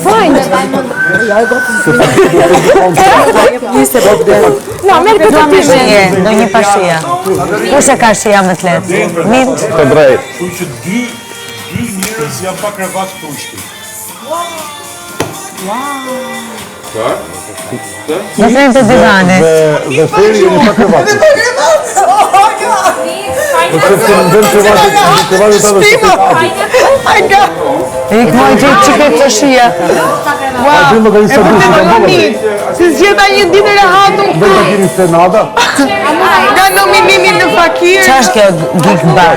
Fajnë. No, merë këtë të pishë. Do një pashia. Kush e ka shia më të letë? Mint? Të drejt. Kështu që dy njerëz janë pa krevat këtu në shtëpi. Në frem të divani. Dhe feri jeni pa krevat. Po se të ndën krevatit të dhe Ik moj që qike të shia. Wow, më ka një sabu që ka bëllë. Si zgjeta një ditë e rehatun Dhe të kini Senada. nga nominimi në fakir. Qa është kjo gik bar?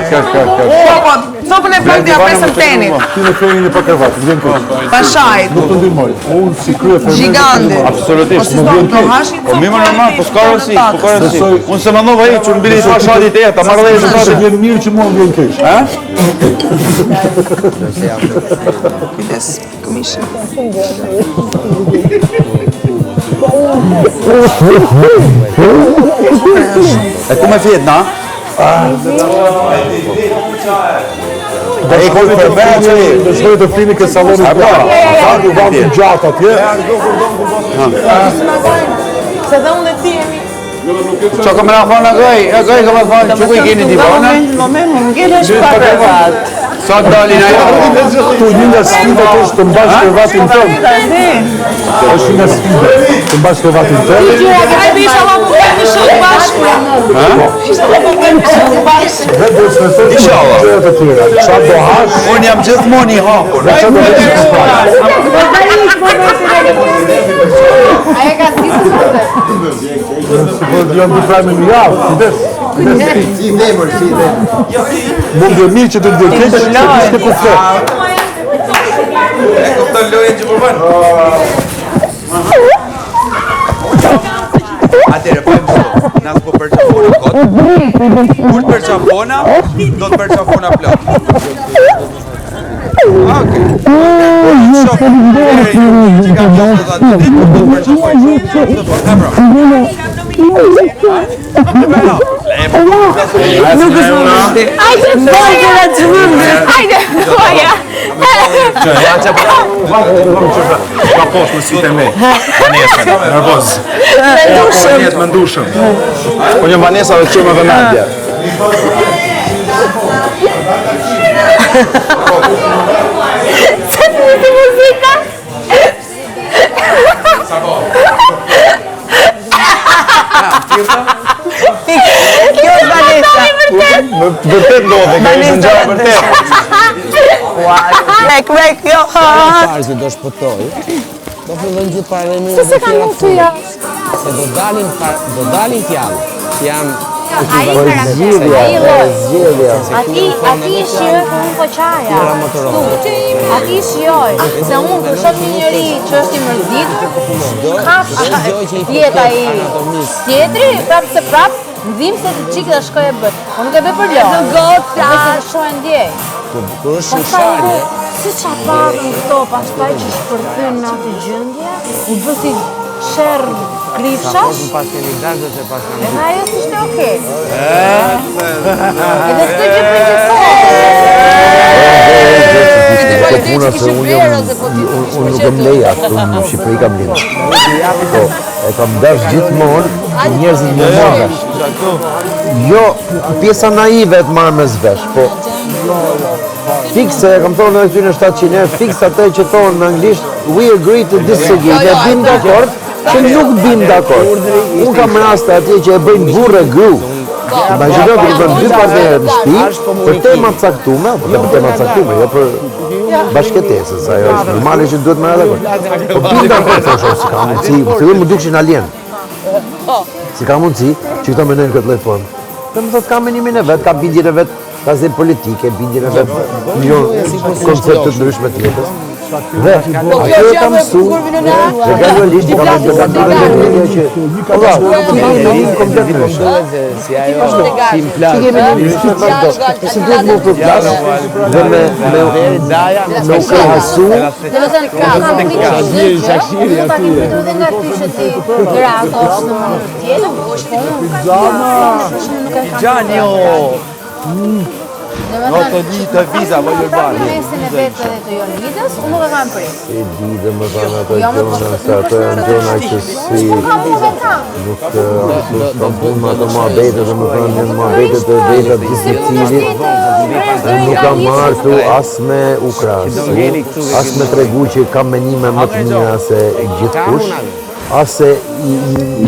Sopën e pak të japresëm tenit. Ti në feri jeni pa krevat. Vjen kështë. Pashajt. Nuk të ndimoj. Unë si krye fermer. Gigante. Absolutisht. Më vjen keq. Po mi më normal, po s'ka rësi, po ka rësi. Unë se më ndova i që në bili të shatit e ta marrë dhe i Se shëtë. vjen mirë që mua më vjen keq. Kujdes, komishin. E ku me fjetë, na? Do shkojnë të flini këtë salonit të ta. Ta du vanë të gjatë atje. Se dhe unë dhe ti jemi. Qa ka me nga thonë e gëj ka me thonë që ku i keni divana? Moment, më ngele është pa krevat. Sa të dalin ajo? Tu një nga sfidat është të mbash krevatin tëmë. është një sfidë të mbash krevatin tëmë. Hajde isha ma më një shumë bashkë. Isha ma më një shumë bashkë. Dhe do të smetojnë të gjërat të tjera. Qa do hash? Unë jam gjithmonë i hapur. Qa do hash? Aja ka zgjisë së Jam të prajme një javë, si mund dhe mirë që të ndërkeq që kështë kufte. E kupton lojën që përbën? Atere, po e më shumë, nësë po përqafona kotë, kur të përqafona, do të përqafona plot. Okej. Shumë, që ka qështë të datë ditë, do të përqafoj shumë. Ajde, foja! Ajde, foja! Ka poshtë në sytë e me. Vanesa, nervoz. Më ndushëm. Po një Vanesa dhe që më vëmendja. Sa të një të muzika? Kjo është Vanessa. Vërtet ndodhe, ka një gjara vërtet. Mek, jo. Farzi do shpëtoj, do fillojnë gjithë paralelimin Se ka mund të ja? se do dalin fjalë që janë Ai karakter, ai lloj. Ati shijoj kur unë po qaja. Ati shijoj, se unë kur shoh një njeri që është i mërzitur, kap jeta ai. Tjetri, prap, ndhim se të çik dhe shkoj e bët. Unë nuk e bëj për lojë. Gota. Nëse të shoh e ndjej. kur është shishare, Si qa patën këto, pastaj që shpërthyn në atë gjëndje, u bësi shërë kripshash, pas keni dash dhe se pas keni edhe ajo s'ishte okej. Edhe s'të gjë për Kjo puna se unë nuk e mlej ashtu në Shqipëri kam linë. Po, e kam dash gjithmonë njerëzit më marrësh. Jo, pjesa naive të marrë me zvesh, po fikse, kam thonë edhe ty në 700 herë, fikse atë që thonë në anglisht, we agree to disagree, dhe bim dakord, që nuk bim dakord. Unë kam raste atje që e bëjnë burë e gru. Imagjino të bëjnë dy partnerët në shtëpi për tema të caktume, jo për bashkëtesës, ajo është normale që duhet me dakord. Po bim dakord, thoshë, si ka mundësi, fillim më dukshin alien. Si ka mundësi që këta menojnë këtë lloj formë. Dhe më thotë ka menimin e vetë, ka bindjen e vetë, ka zi politike, bindjen e vetë, një konceptet ndryshme të jetës. Dhe ajo e ka mësu, dhe gradualisht ka mësu që komplet ndryshme. si ajo si më Që kemi një nështë vazhdo, si duhet më për plasë dhe me u krahasu. Dhe vëzën ka tani pritu dhe nga tishët ti grato është në mund tjetër, nuk e ka të di të viza, voglio bani. Mesin e vetë dhe të Jonidës, unë nuk e kam prit. E di dhe më thanë ato gjona, se ato janë gjona që si... Nuk s'kam punë me ato muhabete dhe më thanë janë muhabete të veta difficili. Nuk kam marrë këtu as me u krasu, as me tregu që kam menime më të mira se gjithkush, as se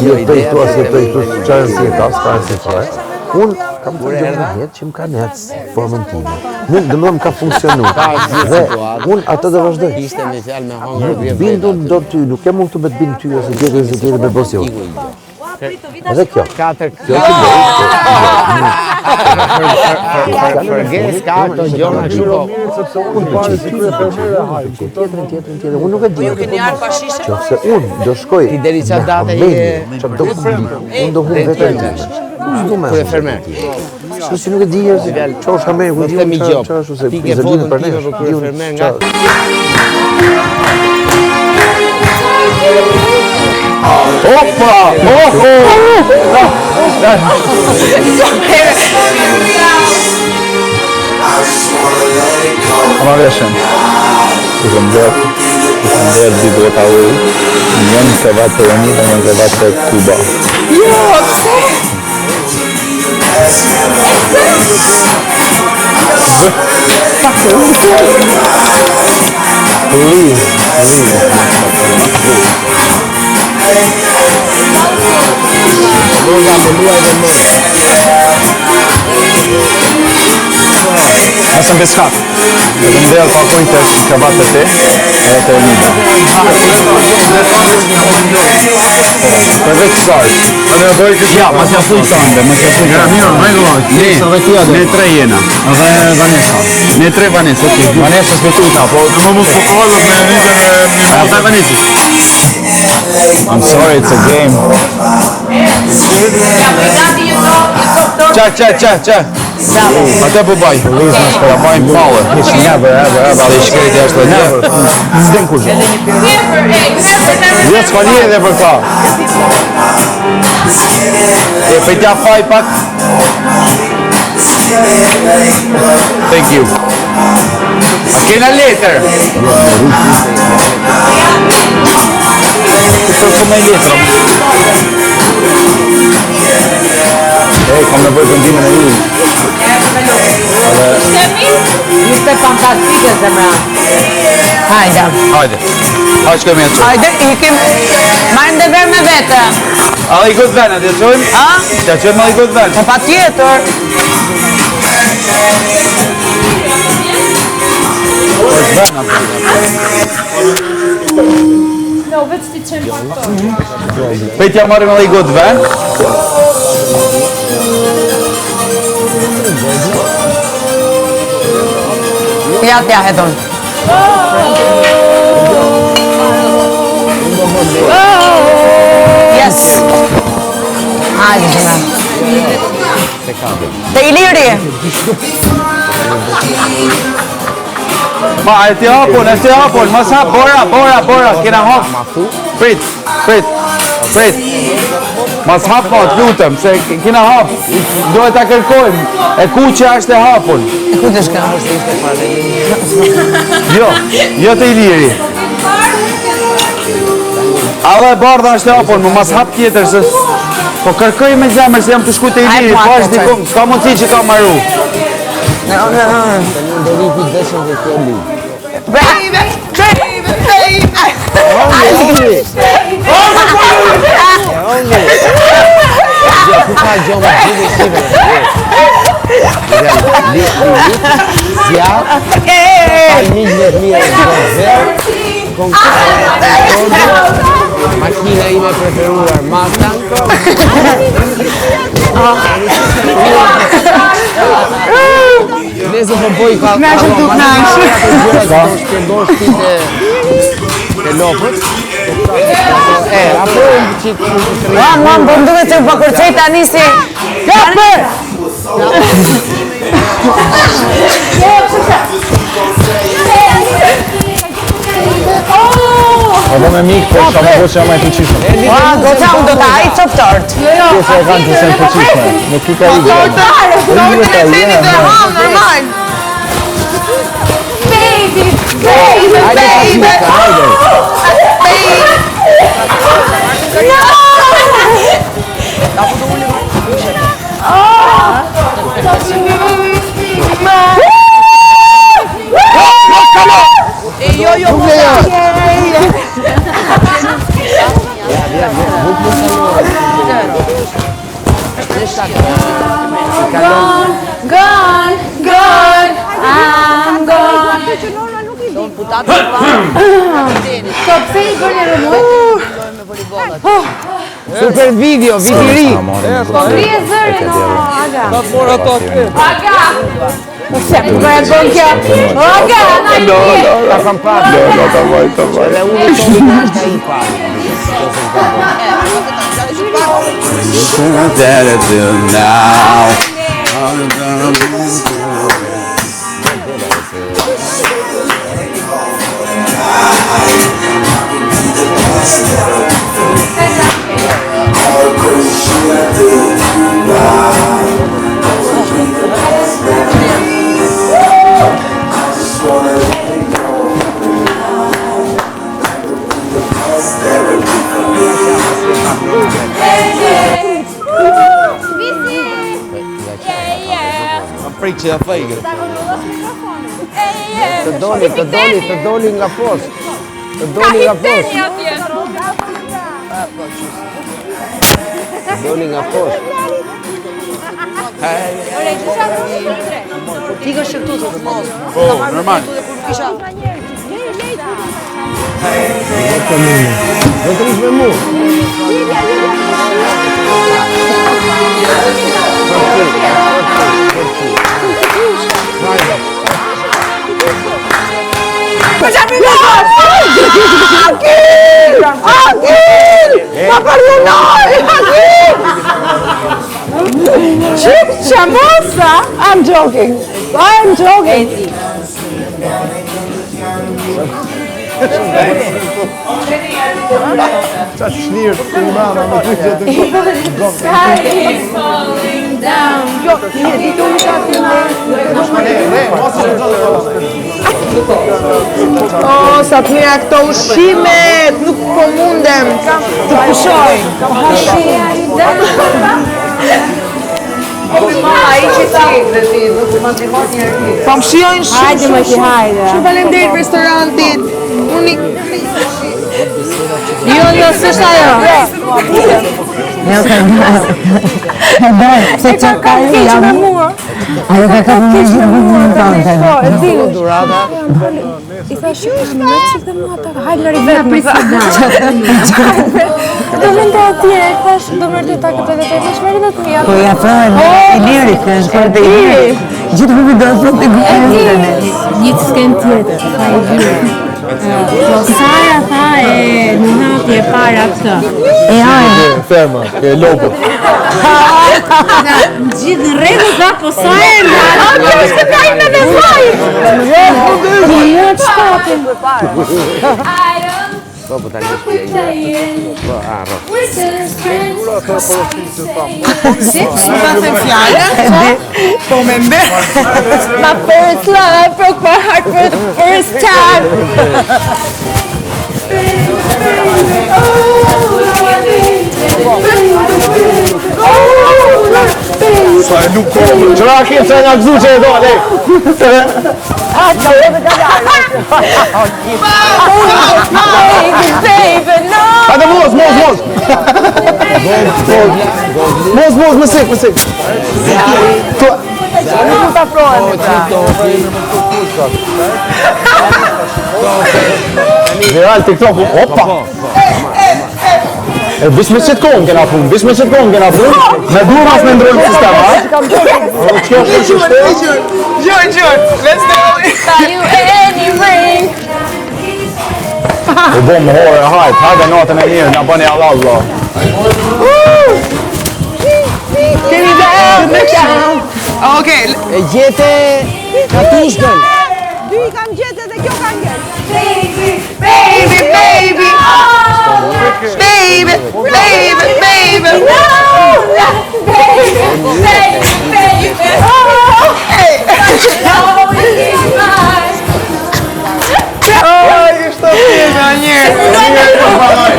jetoj këtu, as jetoj këtu qarën si e ka, s'ka si fare. Unë kam të gjërë në jetë që më ka necë formën time. Nuk dhe më ka funksionu. Dhe unë atë dhe vazhdoj. Nuk bindu do ty, nuk e mund të me të bindu ty ose tjetër me bosjo. Edhe kjo. Kjo që Përges ka ato gjona kështu. tjetër. Unë nuk e di. Qofse unë do shkoj Ti deri qa date që do unë do humë vetën time. Kur e fermer. Kështu që nuk e di çfarë është kamerë, ku di Mos temi gjop. çfarë është se Ti ke foton time për kur e fermer nga Opa! Amareshën. I kam bërë dy bota ujë. Njën krevat të Roni dhe njën krevat të Kuba. Please. Asëm beskat. Dhe të mdel pakoj të kravat të te, e të Roni. Për veç sarë. Ja, ma t'ja full tënde, ma t'ja full tënde. Ne tre jena. Dhe Vanessa. Ne tre Vanessa, ok. Vanessa s'betujta, po të më mos fotohet me nitën e Vanessa. I'm sorry, it's a game. Qa. Atë po baj. Ja bajnë palë. Never. Se i shkrejt e ashtë të never. S'dem kur gjë. S'ka një edhe për ka. E pëjtja faj pak. Thank you. A kena letër? Këtë me letër. Kam nevojë vendimin e ju. Ishte fantastike zemra. Hajde. Hajde shkojmë jetë. Hajde, ikim. Majmë dhe verë me vete. A i këtë venë, të qojmë? A? Të qojmë a i këtë venë. Po pa tjetër. Petja marrim edhe i këtë venë. Ja t'ja hedon. Yes. Hajde zemra. Te Iliri. Ma, e ti hapun, mas hap, bora, kena hap. Prit. Mas hap ma, të lutëm, se kena hap. Dojë ta kërkojmë, e ku që është e hapun. E ku të shka? Jo të Iliri. Alla e bardha është e hapun, më mas hap tjetër, se... Po kërkoj me zemër se jam të shku të Iliri, po është dikum, s'ka mundësi që ka maru. Makina ime preferuar, Mustang. Nëse po boj ka. Na shumë të knash. Shpërndosh ti te lopët. Apo çik. Mam, po duhet të pakërcej tani si. Kape! Edhe me me mikë, po isha më voqë jam e fuqishme. Goca, unë do ta ai cop tort. Pjesë e kanë që se fuqishme. Në kika i dhe. Gone, I'm gone. So pse I bëni rumur? Super video, viti ri. Po rrie zërin o Aga. Aga. Se po e bën kjo. Aga, Ta kam parë. Ta vaj. Edhe unë të i parë. Frikë që ja fejgë. Të doli nga poshtë. Të doli nga poshtë. Të doli nga poshtë. Ti ka shëktu të mos. Po, normal. Do të rish me mu. I'm joking. I'm joking. O, sa të mira këto ushimet, nuk po mundem të pushoj. Ai që ti, dhe ti, nuk më ndihmon njerë ti. Po më shiojnë shumë. Hajde më ti hajde. Shumë faleminderit restorantit. Unë Jo, s'është ajo. Jo, se që ka ju jam. Ajo ka ka më I thash ju është me që të mua ta hajde në rivet më tha. Do më nda atje, i thash do më rëtë ta këtë dhe të thash me rivet mija. Po ja thënë, i liri, të është kërë të i liri. Gjithë përmi do të të gëmë. Një të s'ken tjetër, tha i liri. Po Sara tha e në hati e para këtë. E hajde. Ferma, e lopo. Gjithë në regu tha, po Sara e në hati. A, kjo është të kajnë në vaj. Një të shkapin. Po, po tani është po, arro. si ma them fjallën, po me mbe. My first love broke my heart for the first time. Sa e nuk kohë, qëra kemë se nga gëzu që e do, le. Hajde mos. Mos, më sik. Nuk ta prohem. Viral TikTok, opa. Bish me qëtë kohën kena punë, me duhe mas me ndrojnë sistem, ha? Që është në shishtë? Gjoj, let's go. Got you any ring. U bo më hore, hajde natën e njërë, nga bëni Allah, Allah. Kemi dhe me qanë. Okej. E gjete katushkën. Dy i kam gjete dhe kjo kam gjete. Baby,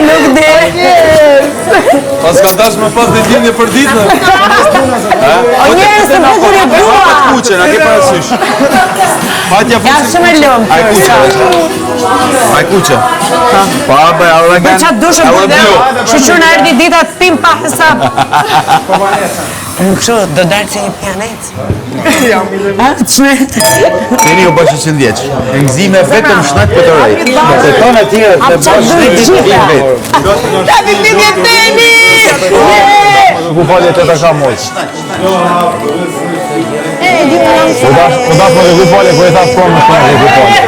Nuk di. Pas ka dash me pas dhe gjendje për ditë. O njerëz të bukur e dua. Kuqe, na ke parasysh. Matja Ja shumë e lëmë. Ai kuqe. Pa, Për qatë dushë bërë, shqyqur në erdi dita të pim pa hesab. Në kështu, do darë që një pianet. A, të shmet. Keni u bashkë 100 vjeç. Enzime vetëm shnak për të rejt. Se tonë e tjere të bashkë Shnek ditë vetë. Ta të të vjeteni! ku falje të të ka mojtë. Po dash më dhe ku falje, ku e ta s'konë më shkonë dhe ku falje.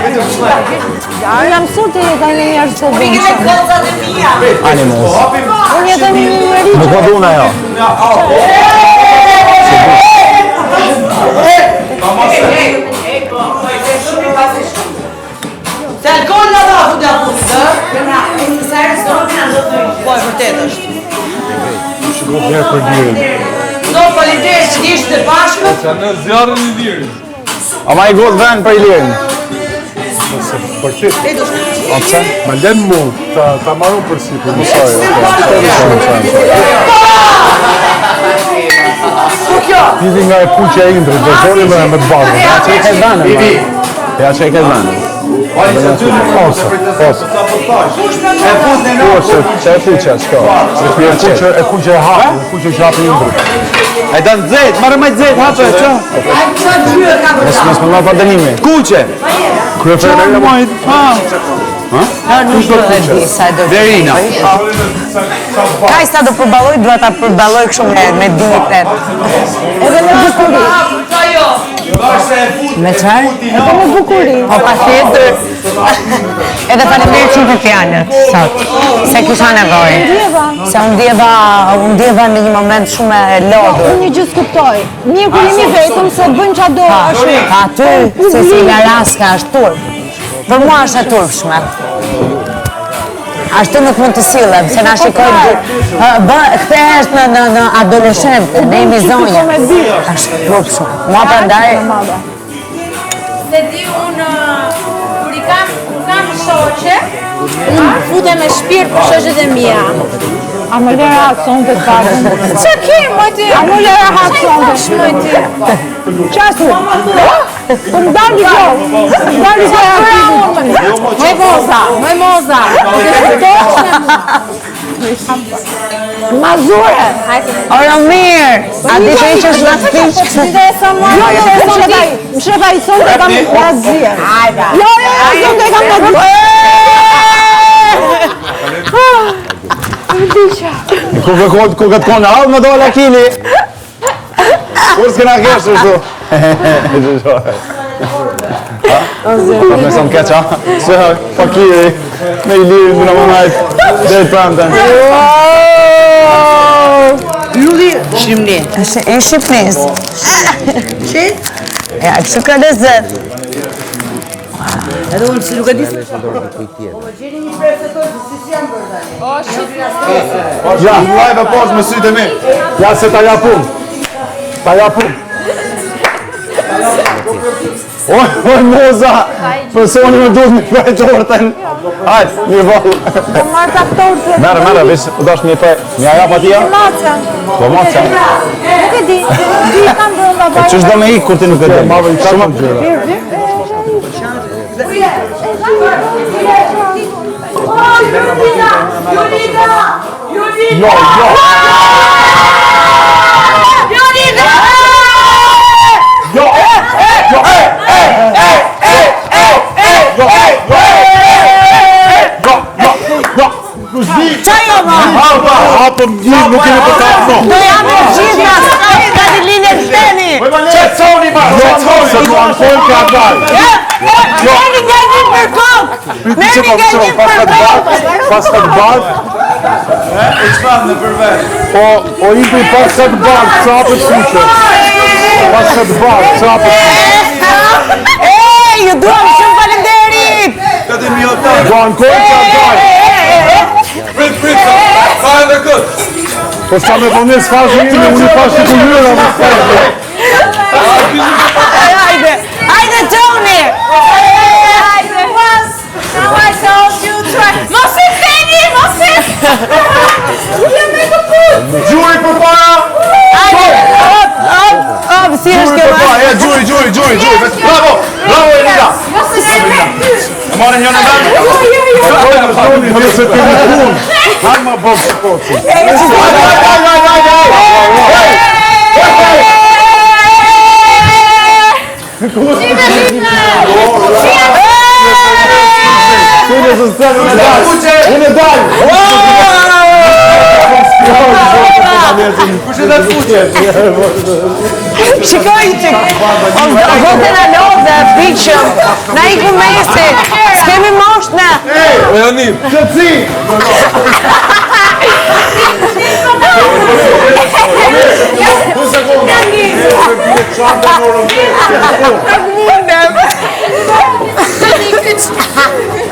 Jam mësuar të jetë një njerëz të bimshëm. Animos. Unë jetëm një numëri. Nuk po dhuna jo. Se alkolla da fu da punë, këna e sërës do këna do të po e vërtet është. Do faleminderit që ishte bashkë. Në zjarën i lirin. Ama i godë vend për i lirin. Ma len mu, ta maru për si për mësaj. Titi nga e puqe e indrit, dhe zoli me të barë. Ja që i ke dhane, ja që i ke dhane. Ose. Që e puqe, shko. E puqe e hapë, e puqe që hapë indrit. E da në zetë, marë me zetë, hapë e që? Mos më nga pa dënimi. Kuqe! Kryeferë e mojtë. Nuk do e di sa do të Verina. Kaj sa do përballoj, duhet ta përballoj kështu me dignitet. Edhe me bukuri. Me çfarë? Edhe me bukuri. Po patjetër. Edhe faleminderit shumë për fjalët sot. Se kisha nevojë. Se unë ndjeva në një moment shumë e lodhur. Unë një gjë s'kuptoj. Mirë kur jemi vetëm se bëjmë çfarë do. Aty, Cecilia Raska është turp. Për mua është e turpshme. Ashtu nuk mund të sillem, se na shikojnë kthehesh në adoleshente, ne jemi zonja. Është turpshme. Mua prandaj Se di unë kur i kam shoqe, unë futem me shpirt për shoqet e mia. A më lera hakson të parën. Që ke, mojti? A më lera hakson të shmojti? Qasu? Po më dalë një gjohë. Më dalë një gjohë. Moj moza. Mazure. ora mirë. A di që ishte në fish? Më shrefa i sonë të kam razia. Jo, sonë të kam razia. Ku këtë kone alë me dole akili. Kur s'kena keshë shtu. Me së më keqa. Se fakiri me i lirin në më najtë. Dhe të pranten. Lulli shimni. E Shqipnis. Ja, kështu ka lezet. Edhe unë si nuk e di. Ja, live e poshtë me sytë e mi. Ja, se ta japum. Ta japum. Oj, moza. Përsoni me duhet me për e torten. Hajt, mirë valë. Marta torte. Mere, vish, u dash një për. Një aja pa tia? Maca. Po moca. Nuk e di. Di kam brënda bajë. Qështë do me ikë kur ti nuk e di? Shumë gjëra. Jo. Hapëm një, nuk kemi për ta no. Do jam e gjitha, ka di linje të teni. Qetësoni ma, qetësoni. Se du ankojnë ka daj. Neni nga një për kokë. Neni nga një për kokë. Pas këtë barë. O impi pas këtë barë, capët fuqe. Pas këtë barë, capët fuqe. Ju duam shumë falenderit. Do ankojnë ka daj. Prit, ka edhe këtë. Po sa me përne s'fashë ime, unë i fashë të kullyra me s'fashë. Hajde, Tony! si është kjo? Gjuj. Bravo Elida. E morën njën e dalë. Hajma boks të koci. Unë dalë. Kush e dalë fuqe? Shikoj që votën a lodhe, biqëm, na i ku mesi, s'kemi mosht na. O Janit, që ci? Du sekonda. Çanta morën.